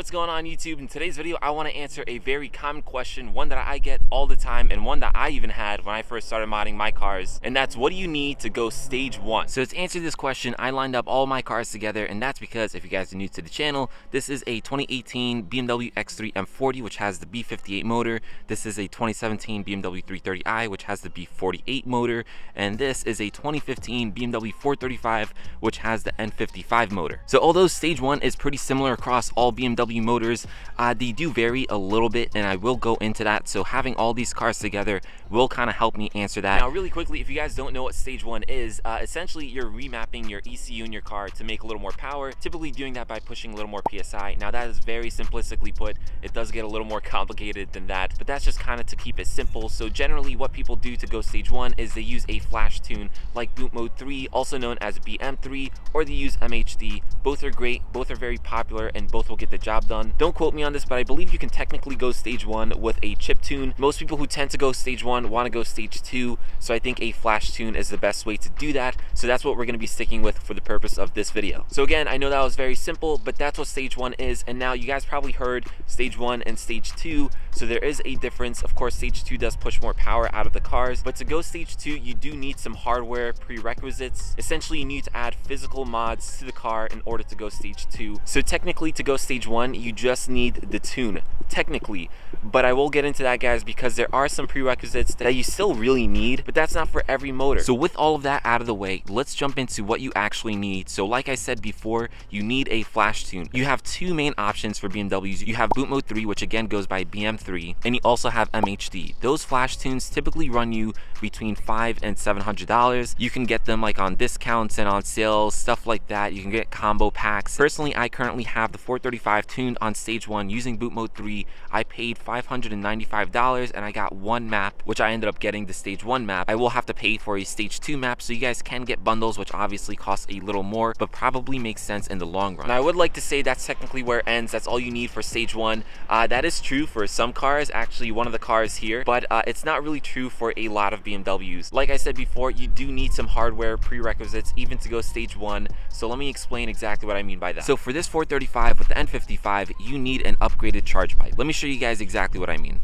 What's going on YouTube? In today's video, I want to answer a very common question, one that I get all the time and one that I even had when I first started modding my cars, and that's what do you need to go stage 1? So to answer this question, I lined up all my cars together, and that's because if you guys are new to the channel, this is a 2018 BMW X3 M40 which has the B58 motor. This is a 2017 BMW 330i which has the B48 motor, and this is a 2015 BMW 435 which has the N55 motor. So although stage 1 is pretty similar across all BMW motors, they do vary a little bit, and I will go into that. So having all these cars together will kind of help me answer that. Now really quickly, if you guys don't know what stage 1 is, essentially you're remapping your ECU in your car to make a little more power, typically doing that by pushing a little more PSI. Now that is very simplistically put. It does get a little more complicated than that, but that's just kind of to keep it simple. So generally what people do to go stage 1 is they use a flash tune like Boot Mode 3, also known as BM3, or they use MHD. Both are great, both are very popular, and both will get the job done. Don't quote me on this, but I believe you can technically go stage 1 with a chip tune. Most people who tend to go stage 1 want to go stage 2, so I think a flash tune is the best way to do that. So that's what we're going to be sticking with for the purpose of this video. So again, I know that was very simple, but that's what stage 1 is. And now you guys probably heard stage 1 and stage 2, so there is a difference. Of course, stage 2 does push more power out of the cars, but to go stage 2, you do need some hardware prerequisites. Essentially, you need to add physical mods to the car in order to go stage 2. So technically, to go stage 1, you just need the tune, technically, but I will get into that, guys, because there are some prerequisites that you still really need, but that's not for every motor. So with all of that out of the way, let's jump into what you actually need. So like I said before, you need a flash tune. You have two main options for BMWs. You have Boot Mode 3, which again goes by BM3, and you also have MHD. Those flash tunes typically run you between $500 and $700. You can get them like on discounts and on sales, stuff like that. You can get combo packs. Personally, I currently have the 435 tuned on stage 1 using Boot Mode 3. I paid $595 and I got one map, which I ended up getting the stage 1 map. I will have to pay for a stage 2 map, so you guys can get bundles, which obviously cost a little more, but probably makes sense in the long run. Now I would like to say that's technically where it ends. That's all you need for stage 1. That is true for some cars, actually one of the cars here, but it's not really true for a lot of BMWs. Like I said before, you do need some hardware prerequisites even to go stage 1. So let me explain exactly what I mean by that. So for this 435 with the N55, you need an upgraded charge pipe. Let me show you guys exactly what I mean.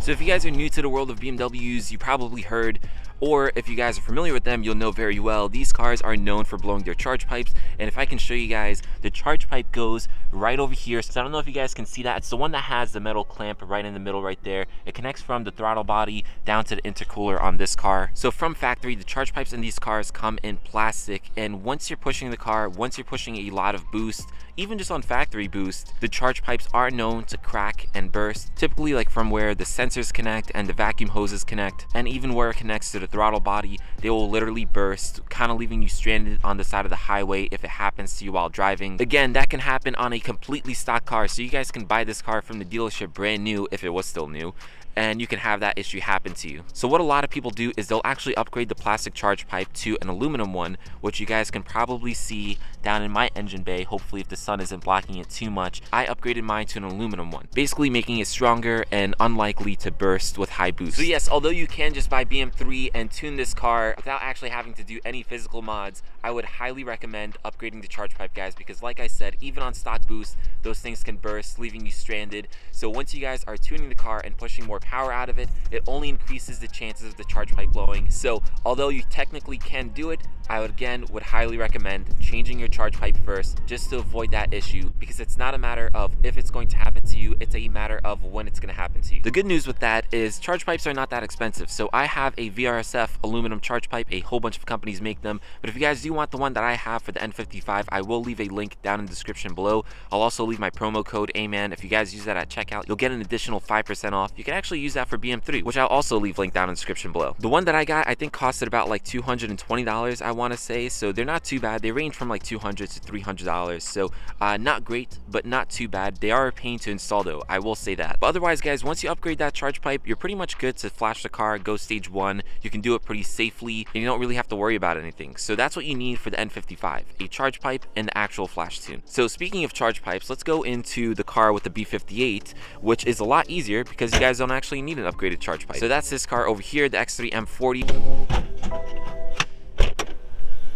So if you guys are new to the world of BMWs, you probably heard, or if you guys are familiar with them, you'll know very well, these cars are known for blowing their charge pipes. And if I can show you guys, the charge pipe goes right over here. So I don't know if you guys can see that. It's the one that has the metal clamp right in the middle right there. It connects from the throttle body down to the intercooler on this car. So from factory, the charge pipes in these cars come in plastic, and once you're pushing the car, once you're pushing a lot of boost, even just on factory boost, the charge pipes are known to crack and burst, typically like from where the sensors connect and the vacuum hoses connect, and even where it connects to the throttle body, they will literally burst, kind of leaving you stranded on the side of the highway if it happens to you while driving. Again, that can happen on a completely stock car, so you guys can buy this car from the dealership brand new if it was still new, and you can have that issue happen to you. So what a lot of people do is they'll actually upgrade the plastic charge pipe to an aluminum one, which you guys can probably see down in my engine bay. Hopefully if the sun isn't blocking it too much, I upgraded mine to an aluminum one, basically making it stronger and unlikely to burst with high boost. So yes, although you can just buy BM3 and tune this car without actually having to do any physical mods, I would highly recommend upgrading the charge pipe, guys, because like I said, even on stock boost, those things can burst, leaving you stranded. So once you guys are tuning the car and pushing more power out of it, it only increases the chances of the charge pipe blowing. So although you technically can do it, I would highly recommend changing your charge pipe first, just to avoid that issue, because it's not a matter of if it's going to happen to you, it's a matter of when it's going to happen to you. The good news with that is charge pipes are not that expensive. So I have a VRSF aluminum charge pipe. A whole bunch of companies make them, but if you guys do want the one that I have for the N55, I will leave a link down in the description below. I'll also leave my promo code AMAN. If you guys use that at checkout, you'll get an additional 5% off. You can actually use that for BM3, which I'll also leave linked down in the description below. The one that I got, I think, costed about like $220, I want to say, so they're not too bad. They range from like $200 to $300, so not great, but not too bad. They are a pain to install though, I will say that. But otherwise, guys, once you upgrade that charge pipe, you're pretty much good to flash the car, go stage 1. You can do it pretty safely, and you don't really have to worry about anything. So that's what you need for the N55, a charge pipe and the actual flash tune. So speaking of charge pipes, let's go into the car with the B58, which is a lot easier because you guys don't actually need an upgraded charge pipe. So that's this car over here, the X3 M40.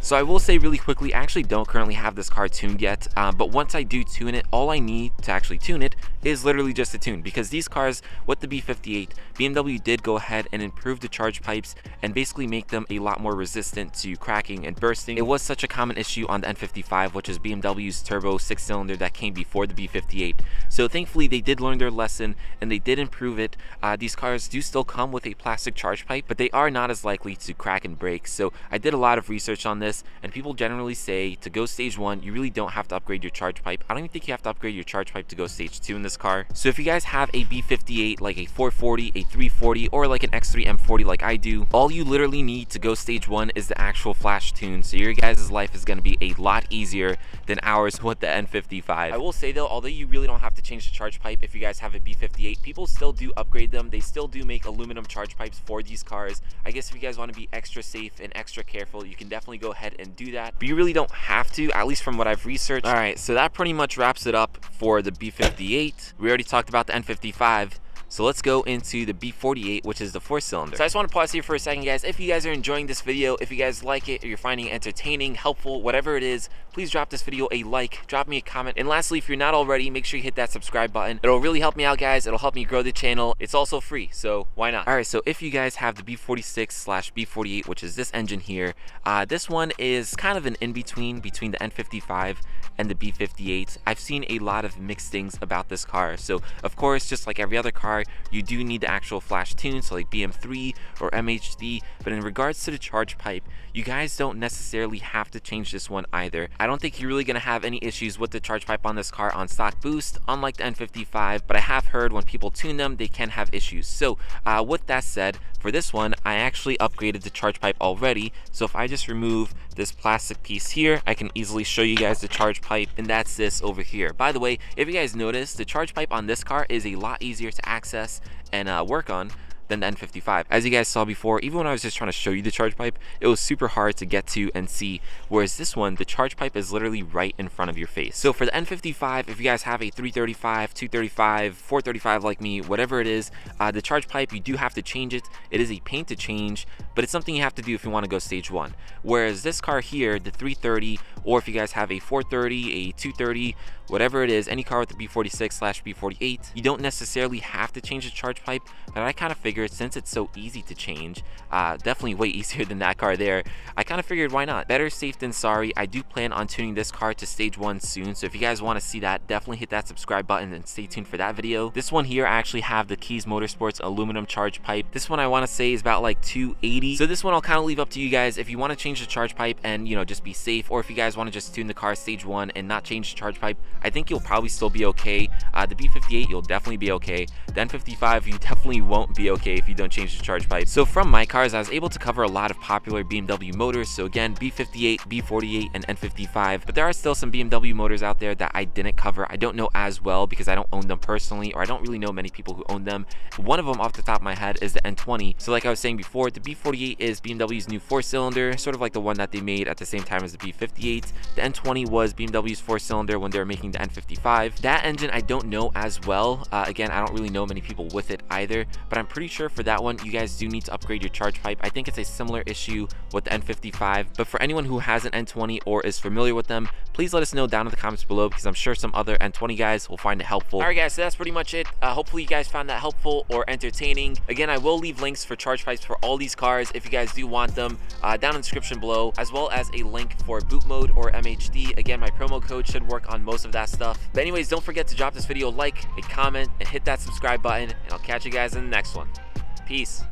So I will say really quickly, I actually don't currently have this car tuned yet, but once I do tune it, all I need to actually tune it is literally just a tune, because these cars with the B58, BMW did go ahead and improve the charge pipes and basically make them a lot more resistant to cracking and bursting. It was such a common issue on the N55, which is BMW's turbo 6-cylinder that came before the B58. So thankfully they did learn their lesson and they did improve it. These cars do still come with a plastic charge pipe, but they are not as likely to crack and break. So I did a lot of research on this, and people generally say to go stage 1, you really don't have to upgrade your charge pipe. I don't even think you have to upgrade your charge pipe to go stage 2 in this car. So if you guys have a B58, like a 440, a 340, or like an X3 M40 like I do, all you literally need to go stage 1 is the actual flash tune. So your guys' life is going to be a lot easier than ours with the N55. I will say though, although you really don't have to change the charge pipe if you guys have a B58, people still do upgrade them. They still do make aluminum charge pipes for these cars. I guess if you guys want to be extra safe and extra careful, you can definitely go ahead and do that, but you really don't have to, at least from what I've researched. All right, so that pretty much wraps it up for the B58. We already talked about the N55. So let's go into the B48, which is the 4-cylinder. So I just want to pause here for a second, guys. If you guys are enjoying this video, if you guys like it, or you're finding it entertaining, helpful, whatever it is, please drop this video a like, drop me a comment, and lastly, if you're not already, make sure you hit that subscribe button. It'll really help me out, guys. It'll help me grow the channel. It's also free, so why not? All right, so if you guys have the B46/B48, which is this engine here, this one is kind of an in-between between the N55 and the B58. I've seen a lot of mixed things about this car. So of course, just like every other car, you do need the actual flash tune, so like BM3 or MHD, but in regards to the charge pipe, you guys don't necessarily have to change this one either. I don't think you're really going to have any issues with the charge pipe on this car on stock boost, unlike the N55, but I have heard when people tune them, they can have issues. So with that said, for this one, I actually upgraded the charge pipe already. So if I just remove this plastic piece here, I can easily show you guys the charge pipe, and that's this over here. By the way, if you guys notice, the charge pipe on this car is a lot easier to access and work on than the N55. As you guys saw before, even when I was just trying to show you the charge pipe, it was super hard to get to and see, whereas this one, the charge pipe is literally right in front of your face. So for the N55, if you guys have a 335, 235, 435 like me, whatever it is, the charge pipe, you do have to change it. It is a pain to change, but it's something you have to do if you want to go stage 1. Whereas this car here, the 330, or if you guys have a 430, a 230, whatever it is, any car with the B46/B48, you don't necessarily have to change the charge pipe, but I kind of figured since it's so easy to change, definitely way easier than that car there, I kind of figured why not? Better safe than sorry. I do plan on tuning this car to stage 1 soon, so if you guys want to see that, definitely hit that subscribe button and stay tuned for that video. This one here, I actually have the Keys Motorsports aluminum charge pipe. This one I want to say is about like 280. So this one I'll kind of leave up to you guys if you want to change the charge pipe and, you know, just be safe, or if you guys want to just tune the car stage 1 and not change the charge pipe, I think you'll probably still be okay. The B58, you'll definitely be okay. The N55, you definitely won't be okay if you don't change the charge pipe. So from my cars, I was able to cover a lot of popular BMW motors. So again, B58, B48, and N55. But there are still some BMW motors out there that I didn't cover. I don't know as well because I don't own them personally, or I don't really know many people who own them. One of them off the top of my head is the N20. So like I was saying before, the B48 is BMW's new 4-cylinder, sort of like the one that they made at the same time as the B58. The N20 was BMW's 4-cylinder when they were making the N55. That engine I don't know as well. Again, I don't really know many people with it either, but I'm pretty sure for that one, you guys do need to upgrade your charge pipe. I think it's a similar issue with the N55, but for anyone who has an N20 or is familiar with them, please let us know down in the comments below, because I'm sure some other N20 guys will find it helpful. All right, guys, so that's pretty much it. Hopefully you guys found that helpful or entertaining. Again, I will leave links for charge pipes for all these cars if you guys do want them down in the description below, as well as a link for boot mode or MHD. Again, my promo code should work on most of that stuff. But anyways, don't forget to drop this video a like, a comment, and hit that subscribe button, and I'll catch you guys in the next one. Peace.